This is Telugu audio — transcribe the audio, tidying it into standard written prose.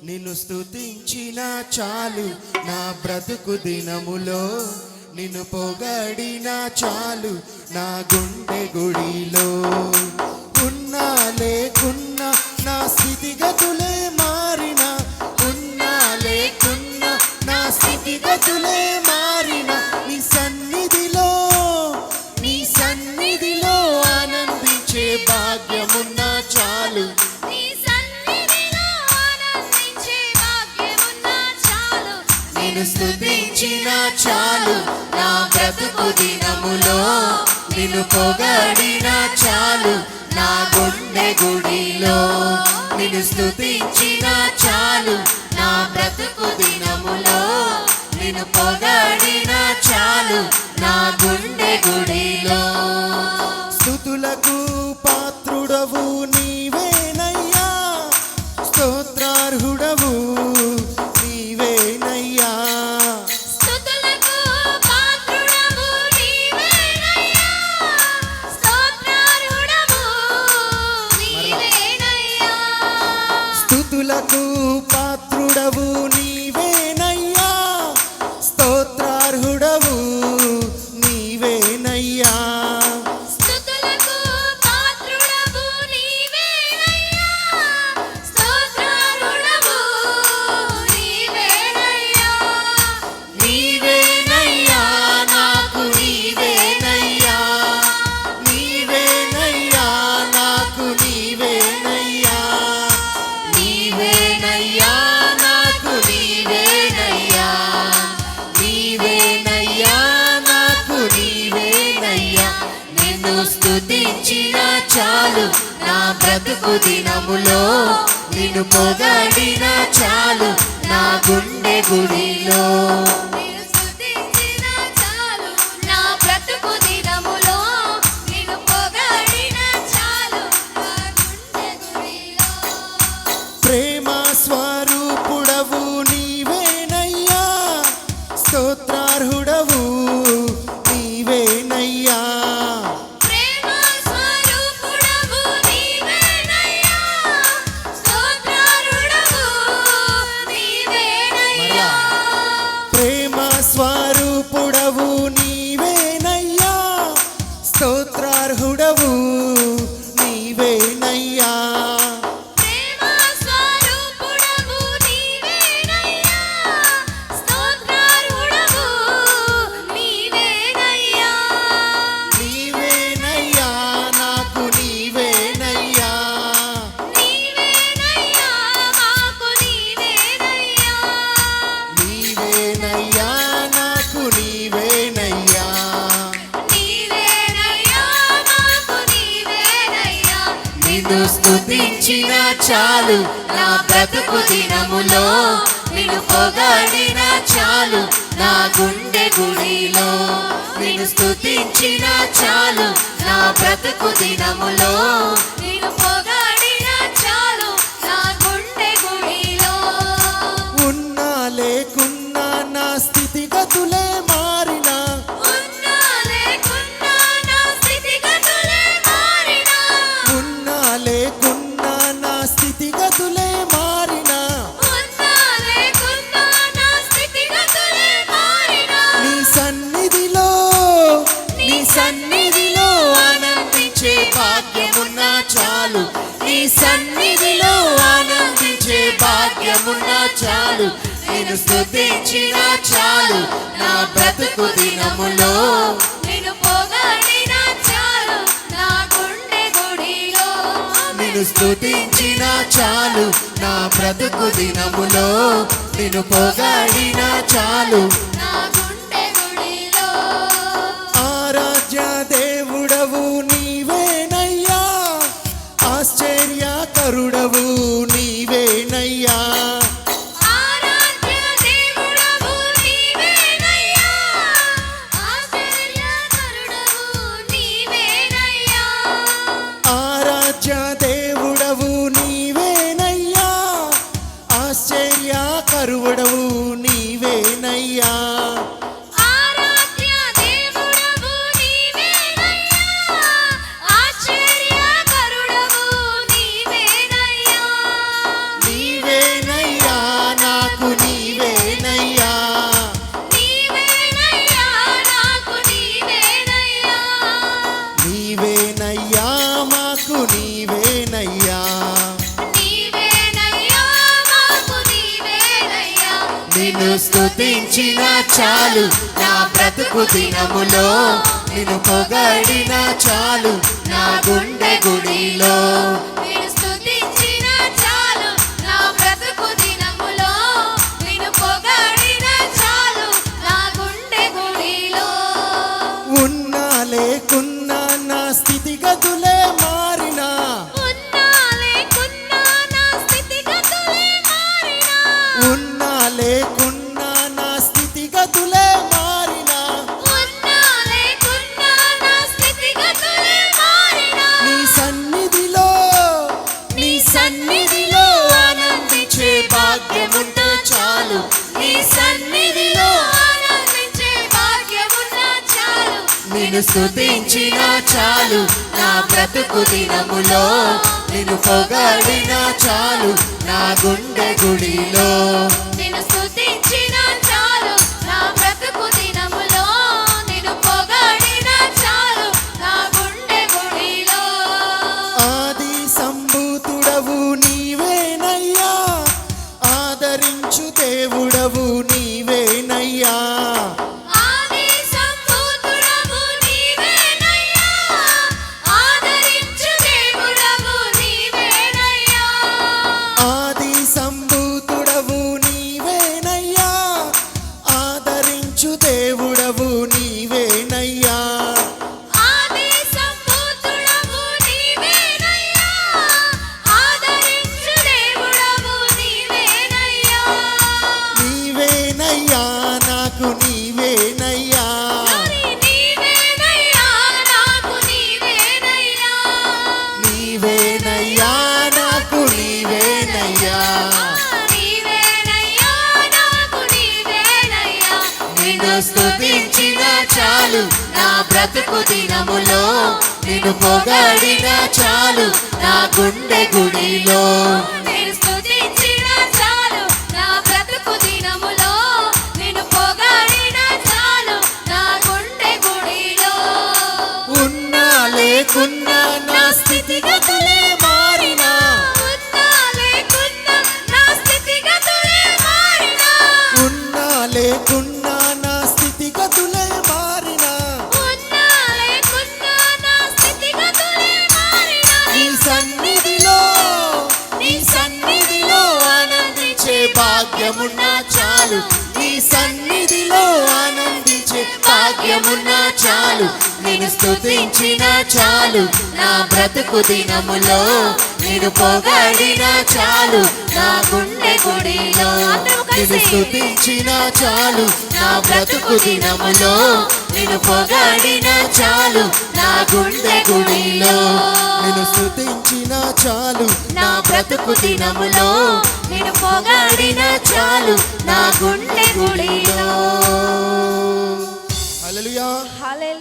నిన్ను స్తుతించిన చాలు నా బ్రతుకు దినములో, నిన్ను పొగడిన చాలు నా గుండె గుడిలో. ఉన్నా లేకున్నా నా స్థితిగతులే మారిన, ఉన్నా లేకున్నా నా స్థితిగతులే మారిన, నీ సన్నిధిలో ఆనందించే భాగ్యమున్నా చాలు. నిన్ను స్తుతించిన చాలు నా బ్రతుకు దినములో, నిన్ను పొగడిన చాలు నా గుండె గుడిలో. నిన్ను స్తుతించిన చాలు నా బ్రతుకు దినములో, నిన్ను పొగడిన చాలు నా గుండె గుడిలో. స్తుతులకు పాత్రుడవు నీవేనయ్యా, స్తోత్రార్హుడవు నీవేనయ్యా. స్తుతులకు పాత్రుడవు నీవేనయ్యా, స్తోత్రార్హుడవు నీవేనయ్యా. స్తుతులకు పాత్రుడవు నీవేనయ్యా, స్తోత్రార్హుడవు నీవేనయ్యా. స్తుతులకు పాత్రుడవు నీవేనయ్యా, స్తోత్రార్హుడవు నీవేనయ్యా. నీవేనయ్యా నాకు నీవేనయ్యా, నీవేనయ్యా నాకు నీవేనయ్యా, నీవేనయ్యా నాకు నీవేనయ్యా, నీవేనయ్యా నాకు నీవేనయ్యా. నిన్ను స్తుతించిన చాలు నా బ్రతుకు దినములో, నిన్ను పొగడిన చాలు నా గుండె గుడిలో. నిన్ను స్తుతించిన చాలు నా బ్రతుకు దినములో, నిన్ను పొగడిన చాలు నా గుండె గుడిలో. ప్రేమ స్వరూపుడవు నీవేనయ్యా, స్తోత్రార్హుడవు నీవేనయ్యా. ప్రేమ స్వరూపుడవు నీవేనయ్యా, స్తోత్రార్హుడవు నీవేనయ్యా. ప్రేమ స్వరూపుడవు నీవేనయ్యా, స్తోత్రార్హుడవు నీవేనయ్యా. ప్రేమ స్వరూపుడవు నీవేనయ్యా, స్తోత్రార్హుడవు నీవేనయ్యా. నీవేనయ్యా నాకు నీవేనయ్యా, నీవేనయ్యా మాకు నీవేనయ్యా. నీవేనయ్యా నాకు నీవేనయ్యా. నీవేనయ్యా మాకు నీవేనయ్యా. నిన్ను స్తుతించిన చాలు నా బ్రతుకు దినములో, నిన్ను పొగడిన చాలు నా గుండె గుడిలో. నిన్ను స్తుతించిన చాలు నా బ్రతుకు దినములో, నిన్ను పొగడిన చాలు నా గుండె గుడిలో. ఉన్నా లేకున్నా నా స్థితిగతులే మారినా, ఉన్నా లేకున్నా నా స్థితిగతులే మారినా, ఉన్నా లేకున్నా నా స్థితిగతులే మారినా, ఉన్నా లేకున్నా నా స్థితిగతులే మారినా, నీ సన్నిధిలో ఆనందించే భాగ్యమున్నా చాలు, నీ సన్నిధిలో ఆనందించే భాగ్యమున్నా చాలు. నిన్ను స్తుతించిన చాలు నా బ్రతుకు దినములో, నిన్ను పొగడిన చాలు నా గుండె గుడిలో. నిన్ను స్తుతించిన చాలు నా బ్రతుకు దినములో, నిన్ను పొగడిన చాలు. నా గుండె గుడిలో. ఆరాధ్య దేవుడవు నీవేనయ్యా, ఆశ్చర్యకరుడవు నీవేనయ్యా. ఆరాధ్య దేవుడవు నీవేనయ్యా, ఆశ్చర్యకరుడవు నీవేనయ్యా. ఆరాధ్య దేవుడవు నీవేనయ్యా, ఆశ్చర్యకరుడవు నీవేనయ్యా. ఆరాధ్య దేవుడవు నీవేనయ్యా, ఆశ్చర్యకరుడవు నీవేనయ్యా. నీవేనయ్యా నిన్ను స్తుతించిన చాలు నా బ్రతుకు దినములో నిన్ను పొగడిన చాలు నా గుండె గుడిలో నిన్ను స్తుతించిన చాలు నా బ్రతుకు దినములో నిన్ను పొగడిన చాలు నా గుండె గుడిలో ఉన్నా లేకున్నా నా స్థితిగతులే మారినా ఉన్నా లేకున్నా నా స్థితిగతులే మారినా ఉన్నా లేకున్నా నా స్థితిగతులే మారినా ఉన్నా లేకున్నా నా స్థితిగతులే మారినా నీ సన్నిధిలో ఆనందించే భాగ్యముంటే చాలు నీ సన్నిధిలో ఆనందించే భాగ్యమున్నా చాలు నిన్ను స్తుతించిన చాలు నా బ్రతుకు దినములో నిన్ను పొగడిన చాలు నా గుండె గుడిలో నిన్ను స్తుతించిన చాలు నా బ్రతుకు దినములో నిన్ను పొగడిన చాలు నా గుండె గుడిలో ఆది సంభూతుడవు నీవేనయ్యా ఆదరించు దేవుడవు నీవేనయ్యా ఆది సంభూతుడవు నీవేనయ్యా ఆదరించు దేవుడవు నీవేనయ్యా ఆది సంభూతుడవు నీవేనయ్యా ఆదరించు దేవుడవు నీవేనయ్యా ఆది సంభూతుడవు నీవేనయ్యా ఆదరించు దేవుడవు నీవేనయ్యా నీవేనయ్యా నాకు నీవేనయ్యా నీవేనయ్యా నాకు నీవేనయ్యా నీవేనయ్యా నాకు నీవేనయ్యా నీవేనయ్యా నాకు నీవేనయ్యా నిన్ను స్తుతించిన చాలు నా బ్రతుకు దినములో నిన్ను పొగడిన చాలు నా గుండె గుడిలో నేను స్తుతించిన చాలు నా బ్రతుకు దినములో నిన్ను పొగడిన చాలు నా గుండె గుడిలో ఉన్నా లేకున్నా నా స్థితిగతులే మారినా ఉన్నా లేకున్నా నా స్థితిగతులే మారినా ఉన్నా లేకున్నా నా స్థితిగతులే మారినా ఉన్నా లేకున్నా నా స్థితిగతులే మారినా నీ సన్నిధిలో ఆనందించే భాగ్యమున్నా చాలు నీ సన్నిధిలో ఆనందించే భాగ్యమున్నా చాలు నేను స్తుతించిన చాలు నా బ్రతుకు దినములో నేను పొగడిన చాలు నా గుండె గుడిలో నేను స్తుతించిన చాలు నా బ్రతుకు దినములో నేను పొగడిన చాలు నా గుండె గుడిలో నేను స్తుతించిన చాలు నా బ్రతుకు దినములో నేను పొగడిన చాలు నా గుండె గుడిలో హల్లెలూయా. హల్లెలూయా.